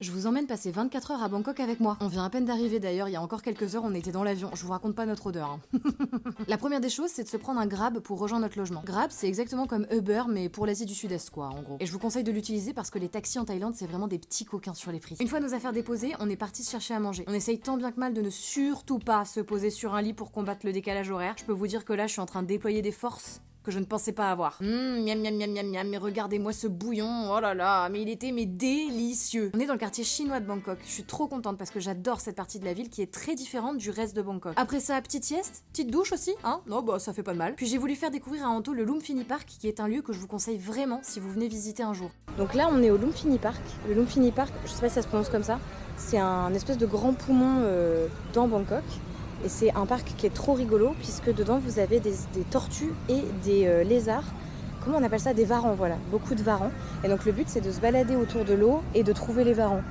Je vous emmène passer 24 heures à Bangkok avec moi. On vient à peine d'arriver d'ailleurs, il y a encore quelques heures on était dans l'avion, je vous raconte pas notre odeur. Hein. La première des choses, c'est de se prendre un Grab pour rejoindre notre logement. Grab, c'est exactement comme Uber mais pour l'Asie du Sud-Est quoi, en gros. Et je vous conseille de l'utiliser parce que les taxis en Thaïlande, c'est vraiment des petits coquins sur les prix. Une fois nos affaires déposées, on est parti se chercher à manger. On essaye tant bien que mal de ne surtout pas se poser sur un lit pour combattre le décalage horaire. Je peux vous dire que là, je suis en train de déployer des forces que je ne pensais pas avoir. Miam miam miam miam miam, mais regardez-moi ce bouillon, oh là là, mais il était délicieux. On est dans le quartier chinois de Bangkok, je suis trop contente parce que j'adore cette partie de la ville qui est très différente du reste de Bangkok. Après ça, petite sieste, petite douche aussi, hein, non bah ça fait pas de mal. Puis j'ai voulu faire découvrir à Anto le Lumpini Park qui est un lieu que je vous conseille vraiment si vous venez visiter un jour. Donc là on est au Lumpini Park, le Lumpini Park, je sais pas si ça se prononce comme ça, c'est un espèce de grand poumon dans Bangkok. Et c'est un parc qui est trop rigolo puisque dedans vous avez des tortues et des lézards. Comment on appelle ça? Des varans, voilà. Beaucoup de varans. Et donc le but c'est de se balader autour de l'eau et de trouver les varans.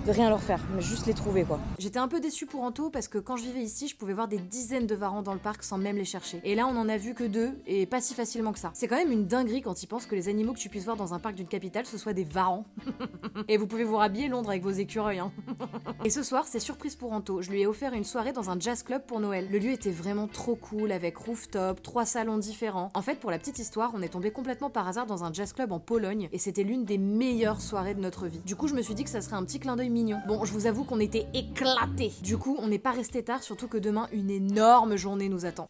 De rien leur faire, mais juste les trouver quoi. J'étais un peu déçue pour Anto parce que quand je vivais ici, je pouvais voir des dizaines de varans dans le parc sans même les chercher. Et là on en a vu que 2 et pas si facilement que ça. C'est quand même une dinguerie quand ils pensent que les animaux que tu puisses voir dans un parc d'une capitale ce soient des varans. Et vous pouvez vous rhabiller Londres avec vos écureuils hein. Et ce soir c'est surprise pour Anto, je lui ai offert une soirée dans un jazz club pour Noël. Le lieu était vraiment trop cool avec rooftop, 3 salons différents. En fait pour la petite histoire, on est tombé complètement par hasard dans un jazz club en Pologne et c'était l'une des meilleures soirées de notre vie. Du coup je me suis dit que ça serait un petit clin d'œil mignon. Bon, je vous avoue qu'on était éclatés. Du coup, on n'est pas resté tard, surtout que demain, une énorme journée nous attend.